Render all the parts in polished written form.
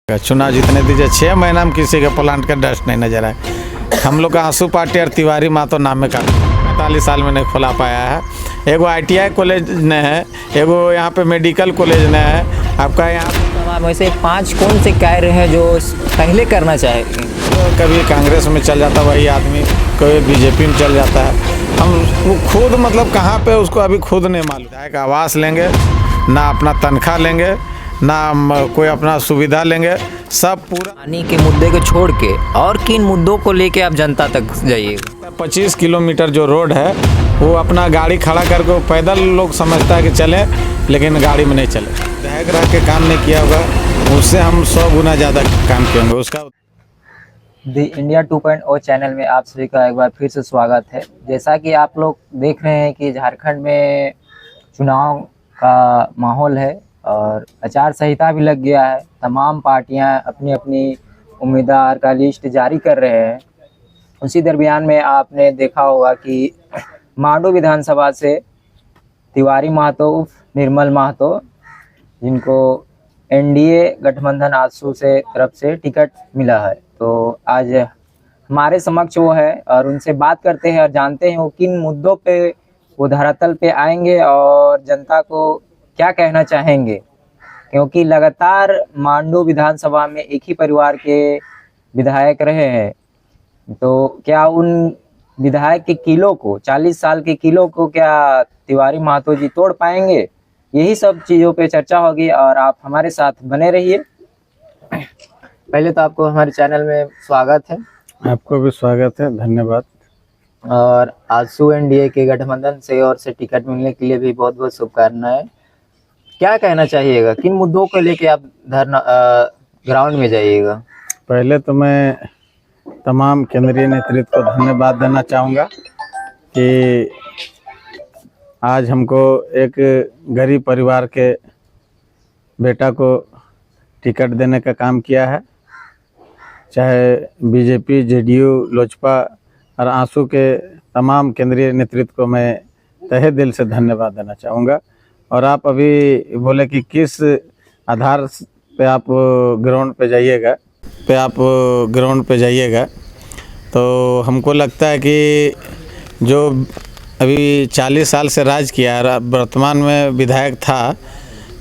चुनाव जीतने दीजिए। 6 महीना में किसी के प्लांट का डस्ट नहीं नजर आए। हम लोग का आंसू पार्टी और तिवारी माँ तो नाम में का 45 साल में नहीं खुला पाया है। एगो ITI कॉलेज ने है, एगो यहाँ पे मेडिकल कॉलेज ने है। आपका यहाँ तमाम वैसे 5 कौन से कार्य हैं जो पहले करना चाहेंगे? तो कभी कांग्रेस में चल जाता वही आदमी, कभी BJP में चल जाता है। हम वो खुद मतलब कहाँ पे उसको अभी खुद नहीं मालूम है। आवास लेंगे ना, अपना तनख्वाह लेंगे ना, कोई अपना सुविधा लेंगे, सब पूरा। पानी के मुद्दे को छोड़ के और किन मुद्दों को लेके आप जनता तक जाइएगा? 25 किलोमीटर जो रोड है वो अपना गाड़ी खड़ा करके पैदल लोग समझता है कि चले, लेकिन गाड़ी में नहीं चले। विधायक रह के काम नहीं किया होगा, उससे हम 100 गुना ज़्यादा काम किए होंगे उसका। दी इंडिया 2.0 चैनल में आप सभी का एक बार फिर से स्वागत है। जैसा कि आप लोग देख रहे हैं कि झारखंड में चुनाव का माहौल है और आचार संहिता भी लग गया है। तमाम पार्टियां अपनी अपनी उम्मीदवार का लिस्ट जारी कर रहे हैं। उसी दरमियान में आपने देखा होगा कि मांडू विधानसभा से तिवारी महतो उर्फ निर्मल महतो, जिनको NDA गठबंधन आजसू से तरफ से टिकट मिला है, तो आज हमारे समक्ष वो है और उनसे बात करते हैं और जानते हैं वो किन मुद्दों पे वो धरातल पे आएंगे और जनता को क्या कहना चाहेंगे। क्योंकि लगातार मांडू विधानसभा में एक ही परिवार के विधायक रहे हैं, तो क्या उन विधायक के किलो को, 40 साल के किलो को क्या तिवारी महतो जी तोड़ पाएंगे? यही सब चीज़ों पे चर्चा होगी और आप हमारे साथ बने रहिए। पहले तो आपको हमारे चैनल में स्वागत है। आपको भी स्वागत है, धन्यवाद। और आजसू NDA के गठबंधन से और से टिकट मिलने के लिए भी बहुत बहुत शुभकामनाएं। क्या कहना चाहिएगा, किन मुद्दों को लेके आप धरना ग्राउंड में जाइएगा? पहले तो मैं तमाम केंद्रीय नेतृत्व को धन्यवाद देना चाहूँगा कि आज हमको एक गरीब परिवार के बेटा को टिकट देने का काम किया है। चाहे BJP, JDU, लोजपा और आंसू के तमाम केंद्रीय नेतृत्व को मैं तहे दिल से धन्यवाद देना चाहूँगा। और आप अभी बोले कि किस आधार पे आप ग्राउंड पे जाइएगा, तो हमको लगता है कि जो अभी 40 साल से राज किया और वर्तमान में विधायक था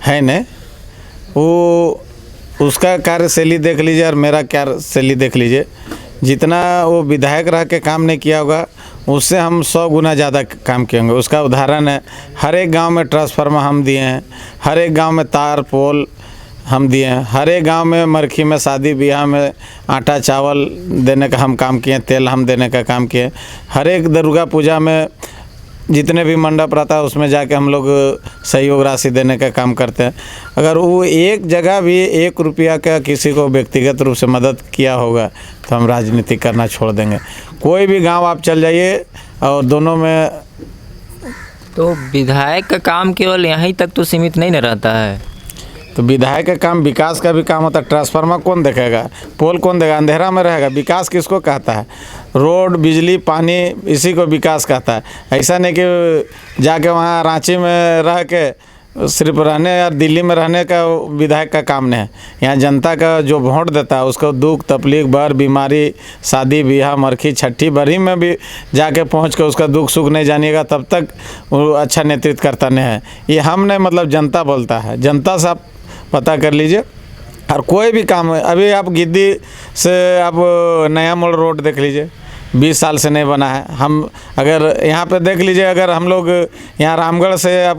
है न, वो उसका कार्यशैली देख लीजिए और मेरा कार्यशैली देख लीजिए। जितना वो विधायक रह के काम नहीं किया होगा, उससे हम 100 गुना ज़्यादा काम किए होंगे। उसका उदाहरण है, हर एक गांव में ट्रांसफार्मर हम दिए हैं, हर एक गांव में तार पोल हम दिए हैं, हर एक गांव में मरखी में शादी ब्याह में आटा चावल देने का हम काम किए, तेल हम देने का काम किए। हर एक दुर्गा पूजा में जितने भी मंडप रहता है उसमें जाके हम लोग सहयोग राशि देने का काम करते हैं। अगर वो एक जगह भी 1 रुपया का किसी को व्यक्तिगत रूप से मदद किया होगा तो हम राजनीति करना छोड़ देंगे। कोई भी गांव आप चल जाइए और दोनों में। तो विधायक का काम केवल यहीं तक तो सीमित नहीं न रहता है। तो विधायक का काम विकास का भी काम होता है। ट्रांसफार्मर कौन देखेगा, पोल कौन देगा, अंधेरा में रहेगा। विकास किसको कहता है? रोड, बिजली, पानी, इसी को विकास कहता है। ऐसा नहीं कि जाके वहाँ रांची में रह के सिर्फ रहने या दिल्ली में रहने का विधायक का काम नहीं है। यहाँ जनता का जो वोट देता है उसको दुख तकलीफ, बर, बीमारी, शादी ब्याह, मरखी, छठी बरी में भी जाके पहुँच के उसका दुख सुख नहीं जानिएगा, तब तक वो अच्छा नेतृत्व करता नहीं है। ये हम नहीं, मतलब जनता बोलता है। जनता से आप पता कर लीजिए। और कोई भी काम है, अभी आप गिद्दी से आप नया मोड़ रोड देख लीजिए, 20 साल से नहीं बना है। हम अगर यहाँ पे देख लीजिए, अगर हम लोग यहाँ रामगढ़ से आप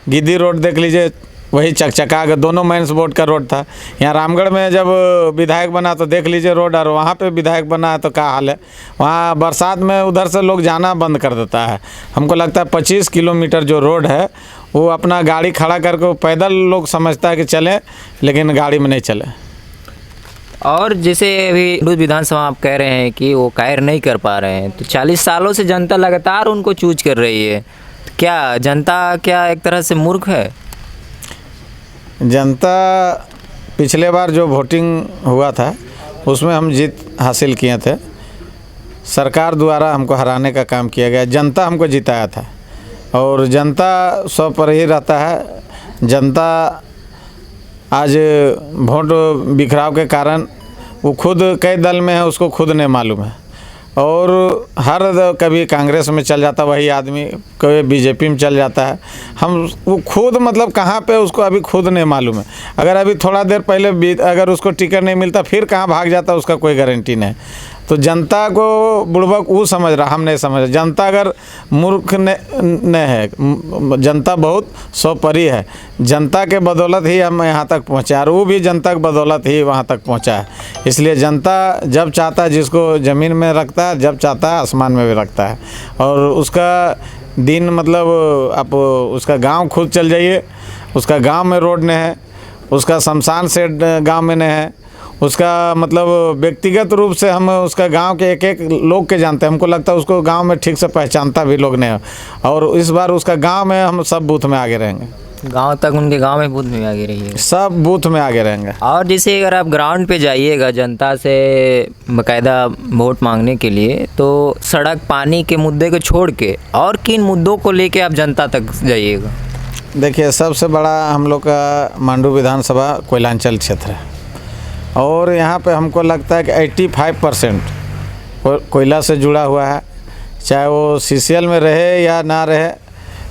गिद्दी रोड देख लीजिए, वही चकचका के दोनों मेंस बोर्ड का रोड था। यहाँ रामगढ़ में जब विधायक बना तो देख लीजिए रोड, और वहाँ पे विधायक बना है तो क्या हाल है। वहाँ बरसात में उधर से लोग जाना बंद कर देता है। हमको लगता है 25 किलोमीटर जो रोड है वो अपना गाड़ी खड़ा करके पैदल लोग समझता है कि चलें, लेकिन गाड़ी में नहीं चले। और जैसे अभी विधानसभा आप कह रहे हैं कि वो कार्य नहीं कर पा रहे हैं, तो 40 सालों से जनता लगातार उनको चूज कर रही है। क्या जनता क्या एक तरह से मूर्ख है? जनता पिछले बार जो वोटिंग हुआ था उसमें हम जीत हासिल किए थे। सरकार द्वारा हमको हराने का काम किया गया। जनता हमको जिताया था और जनता 100 पर ही रहता है। जनता आज वोट बिखराव के कारण वो खुद कई दल में है, उसको खुद नहीं मालूम है। और कभी कांग्रेस में चल जाता वही आदमी, कभी बीजेपी में चल जाता है। वो खुद मतलब कहाँ पे उसको अभी खुद नहीं मालूम है। अगर अभी थोड़ा देर पहले अगर उसको टिकट नहीं मिलता फिर कहाँ भाग जाता, उसका कोई गारंटी नहीं। तो जनता को बुड़बक वो समझ रहा, हम नहीं समझ रहे। जनता अगर मूर्ख नहीं है, जनता बहुत सौपरी है। जनता के बदौलत ही हम यहाँ तक पहुँचे, और वो भी जनता के बदौलत ही वहाँ तक पहुँचा है। इसलिए जनता जब चाहता है जिसको ज़मीन में रखता है, जब चाहता है आसमान में भी रखता है। और उसका दिन मतलब आप उसका गांव खुद चल जाइए, उसका गांव में रोड नहीं है, उसका शमशान सेट गांव में नहीं है, उसका मतलब व्यक्तिगत रूप से हम उसका गांव के एक एक लोग के जानते हैं। हमको लगता है उसको गांव में ठीक से पहचानता भी लोग नहीं है। और इस बार उसका गांव में हम सब बूथ में आगे रहेंगे। गांव तक उनके गांव में बूथ में आगे रहिए, सब बूथ में आगे रहेंगे। और जैसे अगर आप ग्राउंड पे जाइएगा जनता से बाकायदा वोट मांगने के लिए, तो सड़क पानी के मुद्दे को छोड़ के और किन मुद्दों को लेके आप जनता तक जाइएगा? देखिए, सबसे बड़ा हम लोग का मांडू विधानसभा कोयलांचल क्षेत्र है, और यहाँ पे हमको लगता है कि 85% कोयला से जुड़ा हुआ है। चाहे वो CCL में रहे या ना रहे,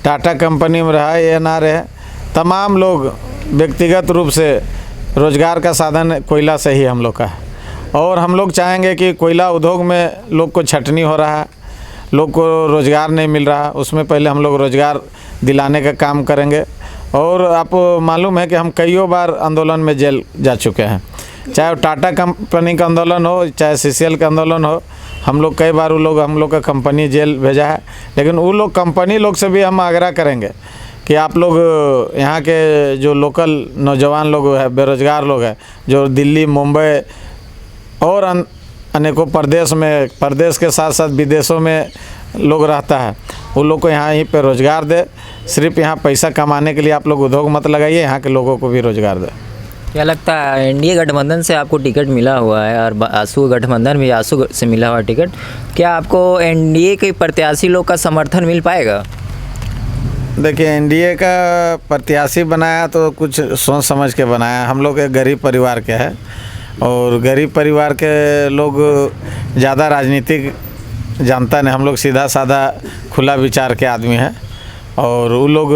टाटा कंपनी में रहा या ना रहे, तमाम लोग व्यक्तिगत रूप से रोज़गार का साधन कोयला से ही हम लोग का है। और हम लोग चाहेंगे कि कोयला उद्योग में लोग को छटनी हो रहा है, लोग को रोज़गार नहीं मिल रहा, उसमें पहले हम लोग रोज़गार दिलाने का काम करेंगे। और आप मालूम है कि हम कईयों बार आंदोलन में जेल जा चुके हैं, चाहे टाटा कंपनी का आंदोलन हो, चाहे CCL का आंदोलन हो। हम लोग कई बार हम लोग का कंपनी जेल भेजा है। लेकिन वो लोग कंपनी लोग से भी हम आग्रह करेंगे कि आप लोग यहाँ के जो लोकल नौजवान लोग हैं, बेरोज़गार लोग हैं, जो दिल्ली, मुंबई और अनेकों प्रदेश के साथ साथ विदेशों में लोग रहता है, वो लोग को यहाँ यहीं पे रोज़गार दे। सिर्फ यहाँ पैसा कमाने के लिए आप लोग उद्योग मत लगाइए, यहाँ के लोगों को भी रोज़गार दे। क्या लगता है NDA गठबंधन से आपको टिकट मिला हुआ है, और आसू गठबंधन भी आसू से मिला हुआ टिकट, क्या आपको NDA के प्रत्याशी लोग का समर्थन मिल पाएगा? देखिए, NDA का प्रत्याशी बनाया तो कुछ सोच समझ के बनाया। हम लोग एक गरीब परिवार के हैं, और गरीब परिवार के लोग ज़्यादा राजनीतिक जानता नहीं। हम लोग सीधा साधा खुला विचार के आदमी हैं, और वो लोग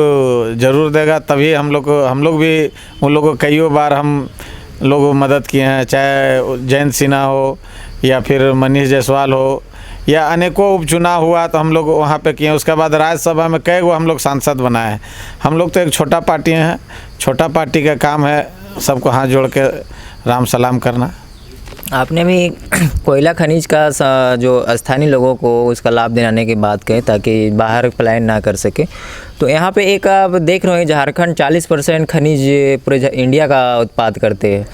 ज़रूर देगा। तभी हम लोग भी उन लोगों को कईयों बार हम लोग मदद किए हैं, चाहे जयंत सिन्हा हो या फिर मनीष जायसवाल हो, या अनेकों उपचुनाव हुआ तो हम लोग वहाँ पे किए। उसके बाद राज्यसभा में कई गो हम लोग सांसद बनाए हैं। हम लोग तो एक छोटा पार्टी हैं, छोटा पार्टी का काम है सबको हाथ जोड़ के राम सलाम करना। आपने भी कोयला खनिज का जो स्थानीय लोगों को उसका लाभ दिलाने की बात कही ताकि बाहर पलायन ना कर सके, तो यहाँ पे एक आप देख रहे हैं झारखंड 40% खनिज पूरे इंडिया का उत्पाद करते हैं,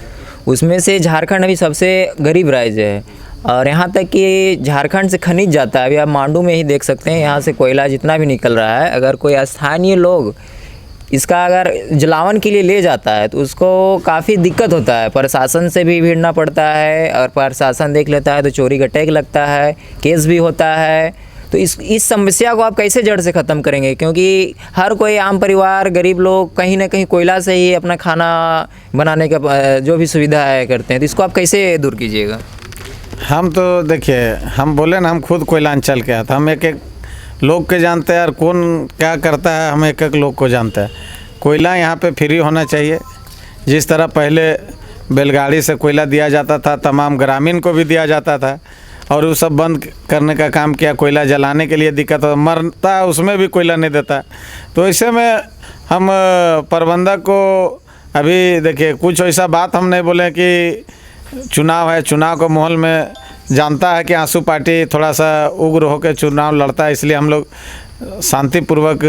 उसमें से झारखंड अभी सबसे गरीब राज्य है। और यहाँ तक कि झारखंड से खनिज जाता है, अभी आप मांडू में ही देख सकते हैं, यहाँ से कोयला जितना भी निकल रहा है, अगर कोई स्थानीय लोग इसका अगर जलावन के लिए ले जाता है तो उसको काफ़ी दिक्कत होता है, प्रशासन से भी भिड़ना पड़ता है, और प्रशासन देख लेता है तो चोरी का टैग लगता है, केस भी होता है। तो इस समस्या को आप कैसे जड़ से ख़त्म करेंगे? क्योंकि हर कोई आम परिवार, गरीब लोग कहीं ना कहीं कोयला से ही अपना खाना बनाने का जो भी सुविधा है करते हैं, तो इसको आप कैसे दूर कीजिएगा? हम तो देखिए, हम बोले ना, हम खुद कोयलांचल के हैं, तो हम एक एक लोग के जानते हैं, और कौन क्या करता है हम एक एक लोग को जानते हैं। कोयला यहाँ पे फ्री होना चाहिए। जिस तरह पहले बैलगाड़ी से कोयला दिया जाता था, तमाम ग्रामीण को भी दिया जाता था, और वो सब बंद करने का काम किया। कोयला जलाने के लिए दिक्कत हो, मरता उसमें भी कोयला नहीं देता। तो ऐसे में हम प्रबंधक को अभी देखिए, कुछ ऐसा बात हम नहीं बोले कि चुनाव है, चुनाव को माहौल में जानता है कि आंसू पार्टी थोड़ा सा उग्र होकर चुनाव लड़ता है, इसलिए हम लोग शांतिपूर्वक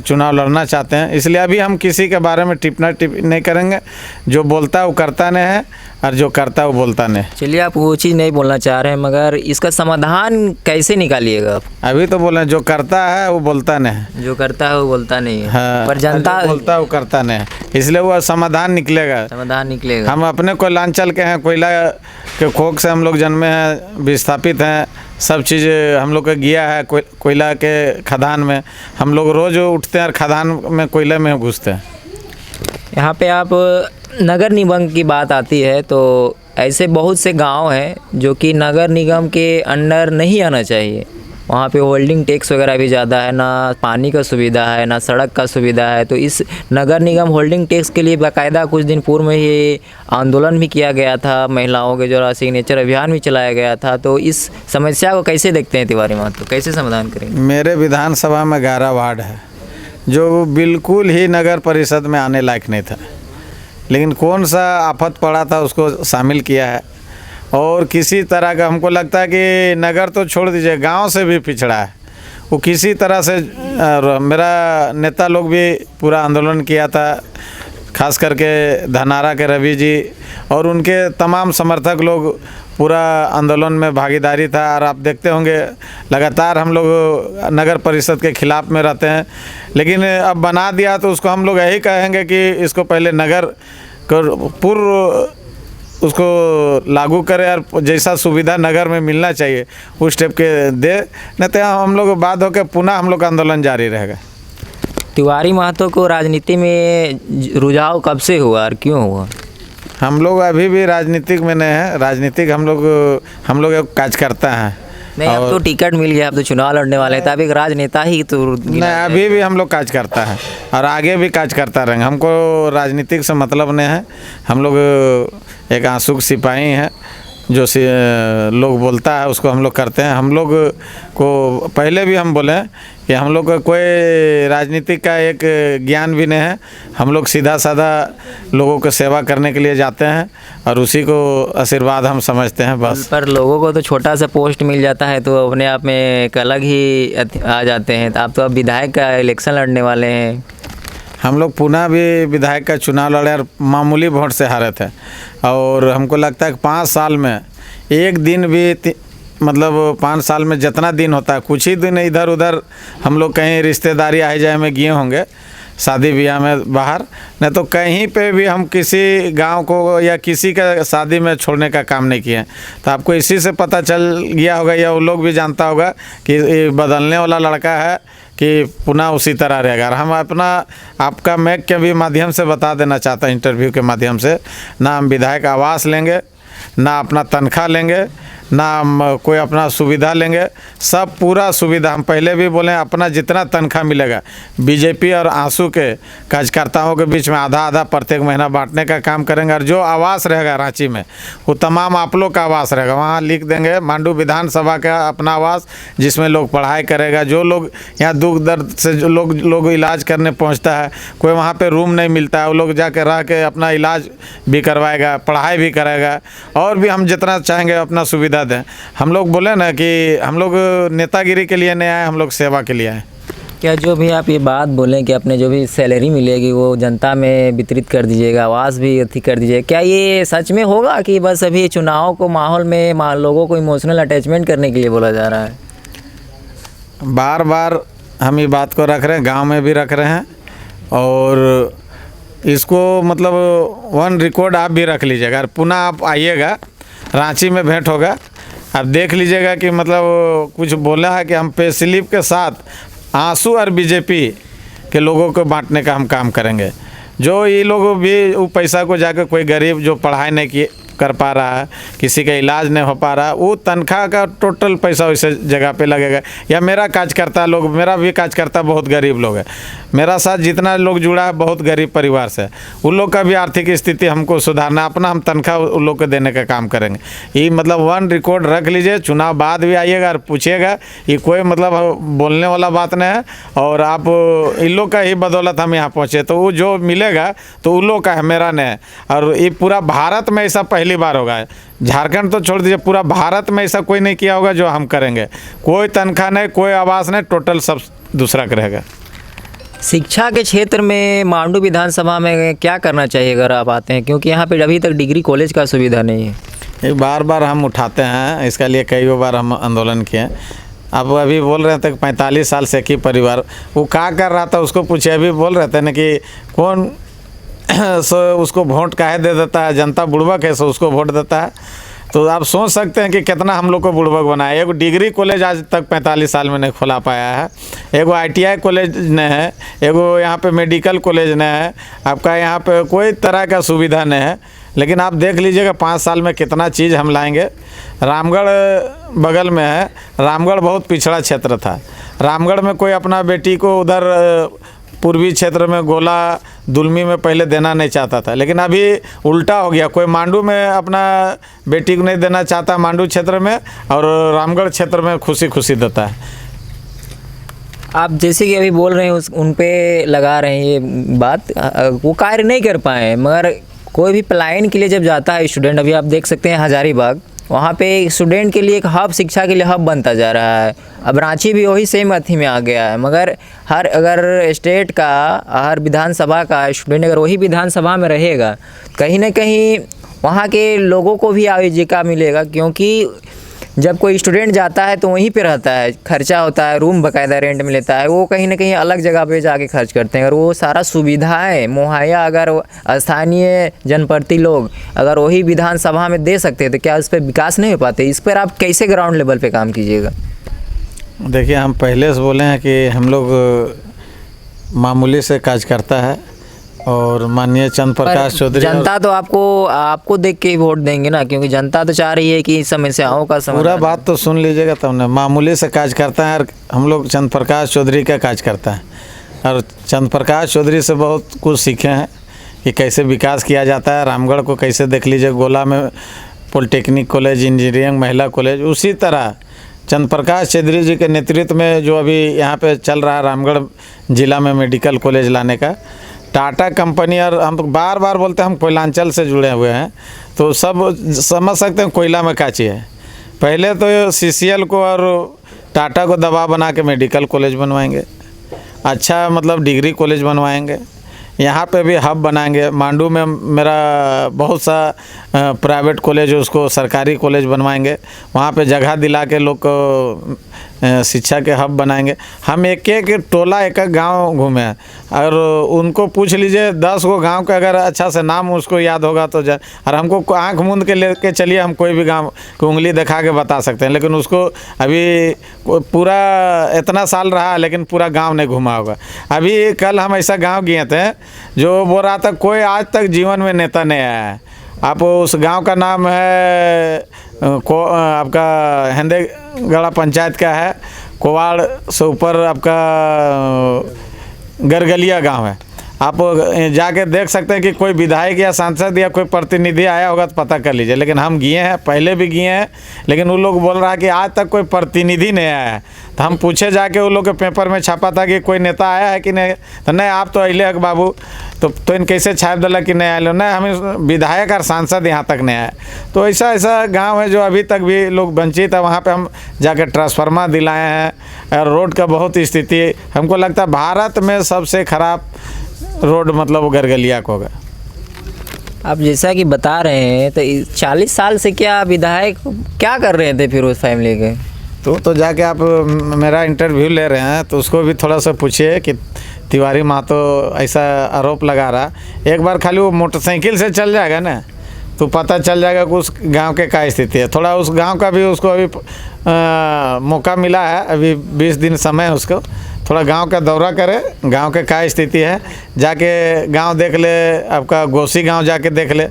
चुनाव लड़ना चाहते हैं। इसलिए अभी हम किसी के बारे में टिप्पणी नहीं करेंगे। जो बोलता है वो करता नहीं है, और जो करता है वो बोलता नहीं। चलिए, आप वो चीज़ नहीं बोलना चाह रहे हैं, मगर इसका समाधान कैसे निकालिएगा आप? अभी तो बोले जो करता है वो बोलता नहीं है, जो करता है वो बोलता नहीं है। हाँ, पर जनता बोलता है वो करता नहीं है, इसलिए वो समाधान निकलेगा। समाधान निकलेगा। हम अपने कोयलांचल के हैं, कोयला के खोख से हम लोग जन्मे हैं, विस्थापित हैं, सब चीज़ हम लोग का गया है कोयला के खदान में। हम लोग रोज़ उठते हैं और खदान में कोयले में घुसते हैं। यहाँ पे आप नगर निगम की बात आती है तो ऐसे बहुत से गांव हैं जो कि नगर निगम के अंडर नहीं आना चाहिए। वहाँ पे होल्डिंग टैक्स वगैरह भी ज़्यादा है, ना पानी का सुविधा है, ना सड़क का सुविधा है। तो इस नगर निगम होल्डिंग टैक्स के लिए बाकायदा कुछ दिन पूर्व में ही आंदोलन भी किया गया था, महिलाओं के जो सिग्नेचर अभियान भी चलाया गया था। तो इस समस्या को कैसे देखते हैं तिवारी महतो, कैसे समाधान करेंगे? मेरे विधानसभा में 11 वार्ड है जो बिल्कुल ही नगर परिषद में आने लायक नहीं था, लेकिन कौन सा आफत पड़ा था उसको शामिल किया है। और किसी तरह का हमको लगता है कि नगर तो छोड़ दीजिए, गांव से भी पिछड़ा है वो किसी तरह से। मेरा नेता लोग भी पूरा आंदोलन किया था, खास करके धनारा के रवि जी और उनके तमाम समर्थक लोग पूरा आंदोलन में भागीदारी था। और आप देखते होंगे लगातार हम लोग नगर परिषद के खिलाफ में रहते हैं, लेकिन अब बना दिया तो उसको हम लोग यही कहेंगे कि इसको पहले नगर को पूर्व उसको लागू करे और जैसा सुविधा नगर में मिलना चाहिए उस टाइप के दे, नहीं तो हम लोग बाद होकर पुनः हम लोग का आंदोलन जारी रहेगा। तिवारी महतो को राजनीति में रुझाव कब से हुआ और क्यों हुआ? हम लोग अभी भी राजनीतिक में नहीं है, राजनीतिक हम लोग एक कार्यकर्ता हैं। नहीं, अब तो टिकट मिल गया, अब तो चुनाव लड़ने वाले हैं, तो अब एक राजनेता ही तो नहीं, अभी भी हम लोग काज करता है और आगे भी काज करता रहेंगे। हमको राजनीतिक से मतलब नहीं है, हम लोग एक आंसू के सिपाही हैं, जो लोग बोलता है उसको हम लोग करते हैं। हम लोग को पहले भी हम बोले कि हम लोग को कोई राजनीतिक का एक ज्ञान भी नहीं है, हम लोग सीधा साधा लोगों को सेवा करने के लिए जाते हैं और उसी को आशीर्वाद हम समझते हैं बस। पर लोगों को तो छोटा सा पोस्ट मिल जाता है तो अपने आप में एक अलग ही आ जाते हैं। तो आप तो अब विधायक का इलेक्शन लड़ने वाले हैं। हम लोग पुनः भी विधायक का चुनाव लड़े और मामूली वोट से हारे थे, और हमको लगता है कि 5 साल में एक दिन भी मतलब 5 साल में जितना दिन होता है कुछ ही दिन इधर उधर हम लोग कहीं रिश्तेदारी आए जाए में गए होंगे, शादी ब्याह में बाहर, नहीं तो कहीं पे भी हम किसी गांव को या किसी का शादी में छोड़ने का काम नहीं किए। तो आपको इसी से पता चल गया होगा या वो लोग भी जानता होगा कि ये बदलने वाला लड़का है कि पुनः उसी तरह रहेगा। और हम अपना आपका मैक के भी माध्यम से बता देना चाहता हूँ, इंटरव्यू के माध्यम से, ना हम विधायक आवास लेंगे, ना अपना तनख्वाह लेंगे, ना हम कोई अपना सुविधा लेंगे। सब पूरा सुविधा हम पहले भी बोले, अपना जितना तनख्वाह मिलेगा बीजेपी और आंसू के कार्यकर्ताओं के बीच में आधा आधा प्रत्येक महीना बांटने का काम करेंगे। और जो आवास रहेगा रांची में वो तमाम आप लोग का आवास रहेगा, वहाँ लिख देंगे मांडू विधानसभा का अपना आवास, जिसमें लोग पढ़ाई करेगा। जो लोग यहाँ दुख दर्द से जो लोग इलाज करने पहुँचता है, कोई वहाँ पर रूम नहीं मिलता है, वो लोग जाकर रह के अपना इलाज भी करवाएगा, पढ़ाई भी करेगा, और भी हम जितना चाहेंगे अपना सुविधा दें। हम लोग बोले ना कि हम लोग नेतागिरी के लिए नहीं आए, हम लोग सेवा के लिए आए। क्या जो भी आप ये बात बोलें कि अपने जो भी सैलरी मिलेगी वो जनता में वितरित कर दीजिएगा, आवास भी अथी कर दीजिएगा, क्या ये सच में होगा कि बस अभी चुनाव को माहौल में लोगों को इमोशनल अटैचमेंट करने के लिए बोला जा रहा है? बार बार हम ये बात को रख रहे हैं, गांव में भी रख रहे हैं, और इसको मतलब वन रिकॉर्ड आप भी रख लीजिएगा। और पुनः आप आइएगा, रांची में भेंट होगा, आप देख लीजिएगा कि मतलब कुछ बोला है कि हम पे स्लिप के साथ आंसू और बीजेपी के लोगों को बांटने का हम काम करेंगे। जो ये लोग भी वो पैसा को जाकर कोई गरीब जो पढ़ाई नहीं कर पा रहा है, किसी का इलाज नहीं हो पा रहा, वो तनख्वाह का टोटल पैसा उस जगह पे लगेगा। या मेरा कार्यकर्ता लोग, मेरा भी कार्यकर्ता बहुत गरीब लोग है, मेरा साथ जितना लोग जुड़ा है बहुत गरीब परिवार से, उन लोग का भी आर्थिक स्थिति हमको सुधारना, अपना हम तनख्वाह उन लोग को देने का काम करेंगे। ये मतलब वन रिकॉर्ड रख लीजिए, चुनाव बाद भी आइएगा और पूछिएगा, ये कोई मतलब बोलने वाला बात नहीं है। और आप इन लोग का ही बदौलत हम यहाँ पहुँचे, तो वो जो मिलेगा तो उन लोग का है, मेरा नहीं है। और ये पूरा भारत में ऐसा पहली बार होगा, झारखंड तो छोड़ दीजिए, पूरा भारत में ऐसा कोई नहीं किया होगा जो हम करेंगे। कोई तनख्वाह नहीं, कोई आवास नहीं, टोटल सब दूसरा करेगा। शिक्षा के क्षेत्र में मांडू विधानसभा में क्या करना चाहिए अगर आप आते हैं, क्योंकि यहाँ पे अभी तक डिग्री कॉलेज का सुविधा नहीं है? ये बार बार हम उठाते हैं, इसके लिए कई बार हम आंदोलन किए। अब अभी बोल रहे थे कि 45 साल से एक ही परिवार, वो क्या कर रहा था उसको पूछे। अभी बोल रहे थे ना कि कौन सो उसको वोट काहे दे देता है, जनता बुड़बक है सो उसको वोट देता है। तो आप सोच सकते हैं कि कितना हम लोग को बुड़बक बनाया। एक डिग्री कॉलेज आज तक 45 साल में नहीं खोला पाया है, एगो ITI कॉलेज नहीं है, एगो यहाँ पे मेडिकल कॉलेज नहीं है, आपका यहाँ पे कोई तरह का सुविधा नहीं है। लेकिन आप देख लीजिएगा 5 साल में कितना चीज़ हम लाएंगे। रामगढ़ बगल में है, रामगढ़ बहुत पिछड़ा क्षेत्र था। रामगढ़ में कोई अपना बेटी को उधर पूर्वी क्षेत्र में गोला दुलमी में पहले देना नहीं चाहता था, लेकिन अभी उल्टा हो गया। कोई मांडू में अपना बेटी को नहीं देना चाहता मांडू क्षेत्र में, और रामगढ़ क्षेत्र में खुशी खुशी देता है। आप जैसे कि अभी बोल रहे हैं उन पे लगा रहे हैं ये बात, वो कार्य नहीं कर पाए। मगर कोई भी पलायन के लिए जब जाता है स्टूडेंट, अभी आप देख सकते हैं हजारीबाग, वहाँ पे स्टूडेंट के लिए एक हब, शिक्षा के लिए हब बनता जा रहा है। अब रांची भी वही सेम अथी में आ गया है। मगर अगर स्टेट का, हर विधानसभा का स्टूडेंट अगर वही विधानसभा में रहेगा, कहीं ना कहीं वहाँ के लोगों को भी आजीविका मिलेगा। क्योंकि जब कोई स्टूडेंट जाता है तो वहीं पे रहता है, खर्चा होता है, रूम बाकायदा रेंट में लेता है, वो कहीं ना कहीं अलग जगह पे जाके खर्च करते हैं। अगर वो सारा सुविधाएं मुहैया अगर स्थानीय जनप्रति लोग अगर वही विधानसभा में दे सकते हैं तो क्या उस पर विकास नहीं हो पाते? इस पर आप कैसे ग्राउंड लेवल पे काम कीजिएगा? देखिए, हम पहले से बोले हैं कि हम लोग मामूली से काज करता है, और माननीय चंद्र प्रकाश चौधरी, जनता तो आपको देख के ही वोट देंगे ना, क्योंकि जनता तो चाह रही है कि समस्याओं का समाधान। पूरा बात तो सुन लीजिएगा तब ना। मामूली से काज करता है, और हम लोग चंद्र प्रकाश चौधरी का काज करता है, और चंद्र प्रकाश चौधरी से बहुत कुछ सीखे हैं कि कैसे विकास किया जाता है। रामगढ़ को कैसे देख लीजिए, गोला में पॉलिटेक्निक कॉलेज, इंजीनियरिंग, महिला कॉलेज, उसी तरह चंद्र प्रकाश चौधरी जी के नेतृत्व में जो अभी यहाँ पे चल रहा है रामगढ़ जिला में मेडिकल कॉलेज लाने का, टाटा कंपनी, और हम बार बार बोलते हैं हम कोयलांचल से जुड़े हुए हैं, तो सब समझ सकते हैं कोयला में क्या चीज़ है। पहले तो CCL को और टाटा को दबाव बना के मेडिकल कॉलेज बनवाएंगे, अच्छा मतलब डिग्री कॉलेज बनवाएंगे, यहाँ पे भी हब बनाएंगे। मांडू में मेरा बहुत सा प्राइवेट कॉलेज है, उसको सरकारी कॉलेज बनवाएंगे, वहाँ पे जगह दिला के लोग को शिक्षा के हब बनाएंगे। हम एक एक टोला, एक एक गांव घूमे हैं, और उनको पूछ लीजिए 10 गो गांव का अगर अच्छा से नाम उसको याद होगा तो और हमको आंख मूंद के लेके चलिए, हम कोई भी गांव को उंगली दिखा के बता सकते हैं, लेकिन उसको अभी पूरा इतना साल रहा लेकिन पूरा गांव नहीं घुमा होगा। अभी कल हम ऐसा गांव गए थे जो बोल रहा था कोई आज तक जीवन में नेता नहीं आया है। आप उस गांव का नाम है आपका हिंदेगढ़ा पंचायत का है, कोवाड़ से ऊपर आपका गरगलिया गांव है। आप जाके देख सकते हैं कि कोई विधायक या सांसद या कोई प्रतिनिधि आया होगा तो पता कर लीजिए। लेकिन हम गए हैं, पहले भी गए हैं, लेकिन वो लोग बोल रहा है कि आज तक कोई प्रतिनिधि नहीं आया है। तो हम पूछे जाके वो लोग के पेपर में छापा था कि कोई नेता आया है कि नहीं, तो नहीं आप तो अले हक बाबू, तो इन कैसे छाप दिला कि नहीं आए, नहीं हमें विधायक और सांसद यहाँ तक नहीं आए। तो ऐसा ऐसा गाँव है जो अभी तक भी लोग वंचित है। वहाँ पर हम जाके ट्रांसफार्मर दिलाए हैं, और रोड का बहुत स्थिति हमको लगता है भारत में सबसे ख़राब रोड मतलब वो गरगलिया को होगा। आप जैसा कि बता रहे हैं तो 40 साल से क्या विधायक क्या कर रहे थे फिर उस फैमिली के? तो जाके आप मेरा इंटरव्यू ले रहे हैं तो उसको भी थोड़ा सा पूछिए कि तिवारी महतो ऐसा आरोप लगा रहा। एक बार खाली वो मोटरसाइकिल से चल जाएगा ना तो पता चल जाएगा कि उस गांव के क्या स्थिति है। थोड़ा उस गांव का भी उसको अभी मौका मिला है, अभी 20 दिन समय है उसको, थोड़ा गांव का दौरा करे, गांव के क्या स्थिति है, जाके गांव देख ले। आपका गोसी गांव जाके देख ले।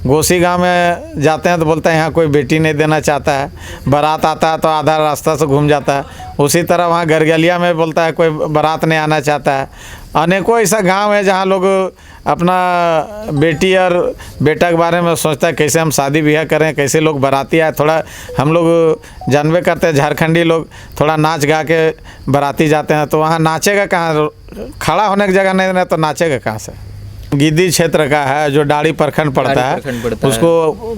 गोसी गांव में जाते हैं तो बोलता है यहाँ कोई बेटी नहीं देना चाहता है, बारात आता है तो आधा रास्ता से घूम जाता है। उसी तरह वहाँ गरगलिया में बोलता है कोई बारात नहीं आना चाहता है। अनेकों ऐसा गांव है जहाँ लोग अपना बेटी और बेटा के बारे में सोचता है कैसे हम शादी ब्याह करें, कैसे लोग बाराती आए। थोड़ा हम लोग जानबे करते हैं झारखंडी लोग थोड़ा नाच गा के बाराती जाते हैं, तो वहाँ नाचेगा कहाँ, खड़ा होने की जगह नहीं तो नाचेगा कहाँ से। गिद्दी क्षेत्र का है जो डाड़ी प्रखंड पड़ता है, उसको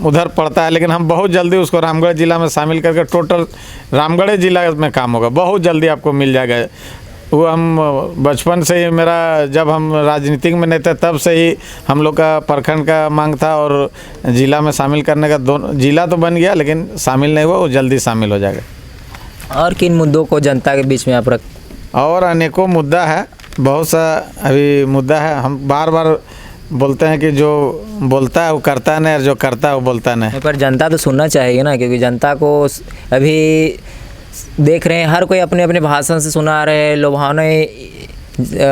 उधर पड़ता है, लेकिन हम बहुत जल्दी उसको रामगढ़ जिला में शामिल करके टोटल रामगढ़ जिला में काम होगा, बहुत जल्दी आपको मिल जाएगा। वो हम बचपन से ही, मेरा जब हम राजनीतिक में नहीं थे तब से ही हम लोग का प्रखंड का मांग था और जिला में शामिल करने का। दोनों जिला तो बन गया लेकिन शामिल नहीं हुआ, वो जल्दी शामिल हो जाएगा। और किन मुद्दों को जनता के बीच में आप रख? और अनेकों मुद्दा है, बहुत सा अभी मुद्दा है। हम बार बार बोलते हैं कि जो बोलता है वो करता नहीं, और जो करता है वो बोलता नहीं। पर जनता तो सुनना चाहिए ना, क्योंकि जनता को अभी देख रहे हैं हर कोई अपने अपने भाषण से सुना रहे हैं, लुभावने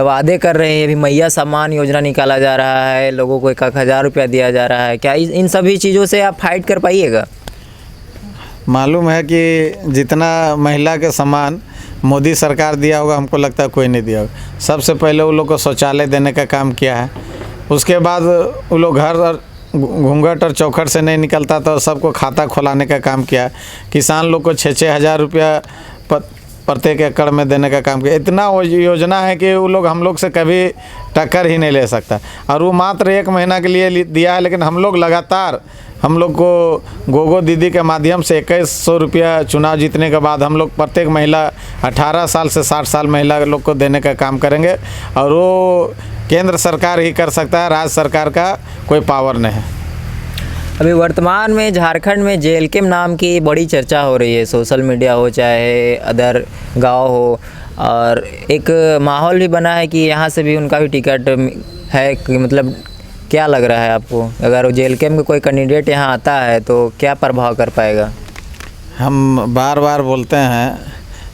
वादे कर रहे हैं। अभी मैया सम्मान योजना निकाला जा रहा है, लोगों को 1000 रुपया दिया जा रहा है। क्या इन सभी चीज़ों से आप फाइट कर पाइएगा? मालूम है कि जितना महिला के सम्मान मोदी सरकार दिया होगा, हमको लगता है कोई नहीं दिया होगा। सबसे पहले वो लोग को शौचालय देने का काम किया है, उसके बाद वो लोग घर और घूंघट और चौखट से नहीं निकलता तो सबको खाता खोलाने का काम किया। किसान लोग को 6-6 हज़ार रुपया प्रत्येक एकड़ में देने का काम किया। इतना वो योजना है कि वो लोग हम लोग से कभी टक्कर ही नहीं ले सकता। और वो मात्र 1 महीना के लिए दिया है, लेकिन हम लोग लगातार, हम लोग को गोगो दीदी के माध्यम से 2100 रुपया चुनाव जीतने के बाद हम लोग प्रत्येक महिला 18 साल से 60 साल महिला लोग को देने का काम करेंगे। और वो केंद्र सरकार ही कर सकता है, राज्य सरकार का कोई पावर नहीं है। अभी वर्तमान में झारखंड में जेएलके नाम की बड़ी चर्चा हो रही है, सोशल मीडिया हो चाहे अदर गांव हो, और एक माहौल भी बना है कि यहाँ से भी उनका भी टिकट है। कि मतलब क्या लग रहा है आपको, अगर वो जेएलके में कोई कैंडिडेट यहाँ आता है तो क्या प्रभाव कर पाएगा? हम बार बार बोलते हैं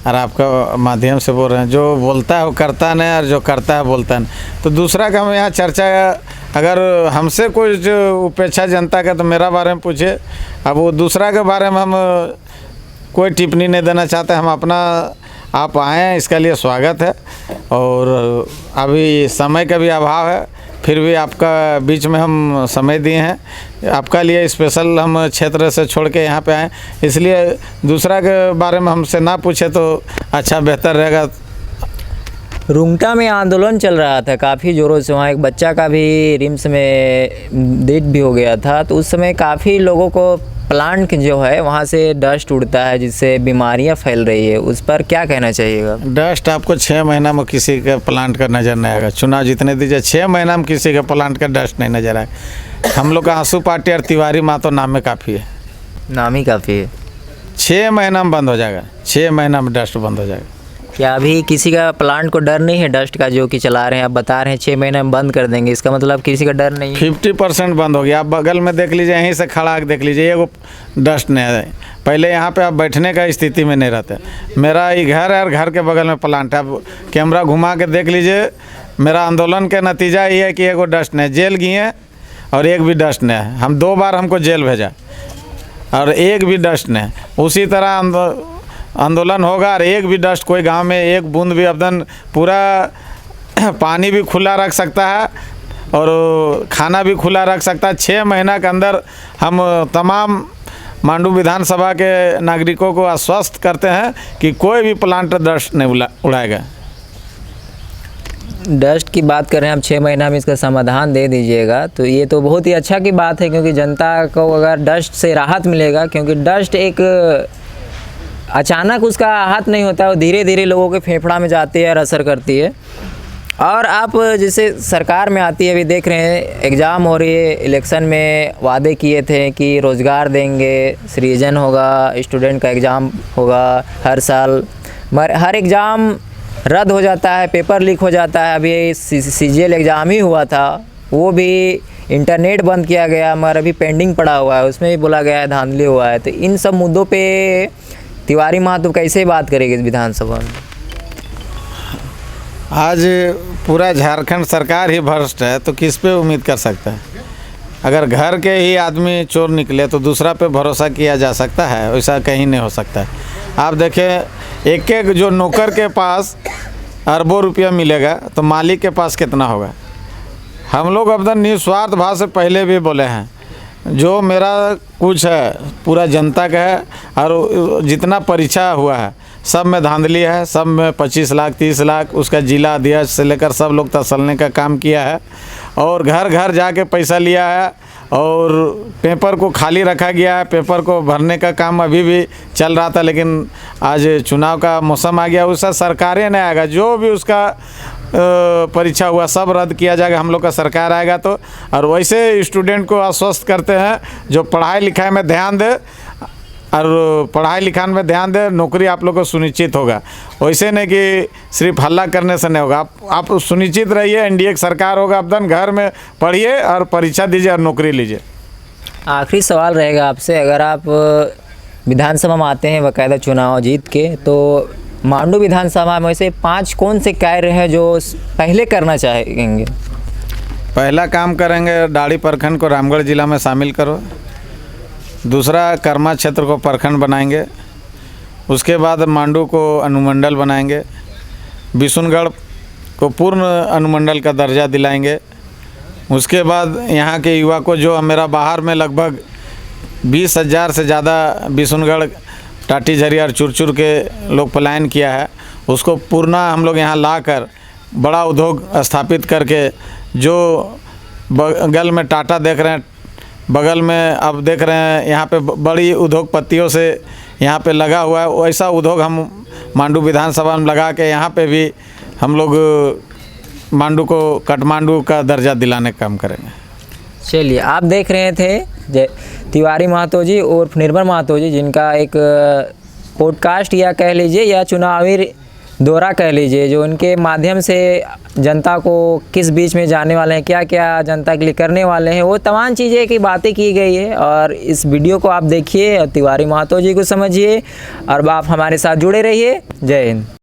और आपका माध्यम से बोल रहे हैं, जो बोलता है वो करता नहीं, और जो करता है बोलता नहीं। तो दूसरा का हम यहाँ चर्चा, अगर हमसे कोई जो उपेक्षा जनता का तो मेरा बारे में पूछे। अब वो दूसरा के बारे में हम कोई टिप्पणी नहीं देना चाहते। हम अपना, आप आए हैं इसके लिए स्वागत है। और अभी समय का भी अभाव है, फिर भी आपका बीच में हम समय दिए हैं। आपका लिए स्पेशल हम क्षेत्र से छोड़ के यहाँ पे आए, इसलिए दूसरा के बारे में हमसे ना पूछे तो अच्छा बेहतर रहेगा। रुंगटा में आंदोलन चल रहा था काफ़ी ज़ोरों से, वहाँ एक बच्चा का भी रिम्स में डेथ भी हो गया था। तो उस समय काफ़ी लोगों को प्लांट जो है वहाँ से डस्ट उड़ता है, जिससे बीमारियाँ फैल रही है, उस पर क्या कहना चाहिएगा? डस्ट आपको 6 महीना में किसी का प्लांट का नज़र नहीं आएगा। चुनाव जीतने दीजिए, 6 महीना में किसी का प्लांट का डस्ट नहीं नज़र आएगा। हम लोग का आंसू पार्टी और तिवारी मातो नाम में काफ़ी है, नाम ही काफ़ी है। 6 महीना में बंद हो जाएगा, 6 महीना में डस्ट बंद हो जाएगा। क्या अभी किसी का प्लांट को डर नहीं है डस्ट का, जो कि चला रहे हैं? आप बता रहे हैं 6 महीने में बंद कर देंगे, इसका मतलब किसी का डर नहीं है? 50% बंद हो गया। आप बगल में देख लीजिए, यहीं से खड़ा देख लीजिए, एगो डस्ट नहीं है। पहले यहाँ पे आप बैठने का स्थिति में नहीं रहते। मेरा ये घर है और घर के बगल में प्लांट है। आप कैमरा घुमा के देख लीजिए। मेरा आंदोलन का नतीजा ये है कि एगो डस्ट नहीं, जेल गए और एक भी डस्ट नहीं है। हम 2 बार हमको जेल भेजा और एक भी डस्ट नहीं। उसी तरह आंदोलन होगा और एक भी डस्ट, कोई गांव में एक बूंद भी अबदन, पूरा पानी भी खुला रख सकता है और खाना भी खुला रख सकता है। 6 महीना के अंदर हम तमाम मांडू विधानसभा के नागरिकों को आश्वस्त करते हैं कि कोई भी प्लांट डस्ट नहीं उड़ाएगा। डस्ट की बात कर रहे हैं, आप 6 महीना में इसका समाधान दे दीजिएगा तो ये तो बहुत ही अच्छा की बात है, क्योंकि जनता को अगर डस्ट से राहत मिलेगा, क्योंकि डस्ट एक अचानक उसका हाथ नहीं होता है, वो धीरे धीरे लोगों के फेफड़ा में जाती है और असर करती है। और आप जैसे सरकार में आती है, अभी देख रहे हैं एग्ज़ाम हो रही है, इलेक्शन में वादे किए थे कि रोज़गार देंगे, सृजन होगा, स्टूडेंट का एग्ज़ाम होगा हर साल, मगर हर एग्ज़ाम रद्द हो जाता है, पेपर लीक हो जाता है। अभी CGL एग्ज़ाम ही हुआ था, वो भी इंटरनेट बंद किया गया, मगर अभी पेंडिंग पड़ा हुआ है, उसमें भी बोला गया है धांधली हुआ है। तो इन सब मुद्दों पे तिवारी महतो कैसे बात करेगी इस विधानसभा में? आज पूरा झारखंड सरकार ही भ्रष्ट है, तो किस पे उम्मीद कर सकता है? अगर घर के ही आदमी चोर निकले तो दूसरा पे भरोसा किया जा सकता है? वैसा कहीं नहीं हो सकता है। आप देखें, एक एक जो नौकर के पास अरबों रुपया मिलेगा तो मालिक के पास कितना होगा? हम लोग अपना निस्वार्थ भाव से पहले भी बोले हैं, जो मेरा कुछ है पूरा जनता का है, और जितना परीक्षा हुआ है सब में धांधली है, सब में 25 लाख 30 लाख उसका जिला अध्यक्ष से लेकर सब लोग तसलने का काम किया है, और घर घर जाके पैसा लिया है, और पेपर को खाली रखा गया है। पेपर को भरने का काम अभी भी चल रहा था, लेकिन आज चुनाव का मौसम आ गया, उसका सरकारें नहीं आएगा, जो भी उसका परीक्षा हुआ सब रद्द किया जाएगा। हम लोग का सरकार आएगा तो, और वैसे स्टूडेंट को आश्वस्त करते हैं जो पढ़ाई लिखाई में ध्यान दे, और पढ़ाई लिखाई में ध्यान दें, नौकरी आप लोग को सुनिश्चित होगा। वैसे नहीं कि सिर्फ हल्ला करने से नहीं होगा। आप सुनिश्चित रहिए, एनडीए की सरकार होगा, आप घर में पढ़िए और परीक्षा दीजिए और नौकरी लीजिए। आखिरी सवाल रहेगा आपसे, अगर आप विधानसभा में आते हैं बाकायदा चुनाव जीत के, तो मांडू विधानसभा में से 5 कौन से कार्य हैं जो पहले करना चाहेंगे? पहला काम करेंगे, डाड़ी प्रखंड को रामगढ़ जिला में शामिल करो। दूसरा, कर्मा क्षेत्र को प्रखंड बनाएंगे। उसके बाद मांडू को अनुमंडल बनाएंगे। बिशुनगढ़ को पूर्ण अनुमंडल का दर्जा दिलाएंगे। उसके बाद यहाँ के युवा को, जो मेरा बाहर में लगभग 20,000 से ज़्यादा बिशुनगढ़, टाटी झरिया और चुरचुर के लोग पलायन किया है, उसको पूर्ण हम लोग यहाँ लाकर बड़ा उद्योग स्थापित करके, जो बगल में टाटा देख रहे हैं, बगल में अब देख रहे हैं यहाँ पे बड़ी उद्योगपतियों से यहाँ पे लगा हुआ है, वैसा उद्योग हम मांडू विधानसभा में लगा के यहाँ पे भी हम लोग मांडू को काठमांडू का दर्जा दिलाने का काम करेंगे। चलिए, आप देख रहे थे तिवारी महतो जी और निर्मल महतो जी, जिनका एक पॉडकास्ट या कह लीजिए या चुनावी दौरा कह लीजिए, जो उनके माध्यम से जनता को किस बीच में जाने वाले हैं, क्या क्या जनता के लिए करने वाले हैं, वो तमाम चीज़ें की बातें की गई है। और इस वीडियो को आप देखिए और तिवारी महतो जी को समझिए और आप हमारे साथ जुड़े रहिए। जय हिंद।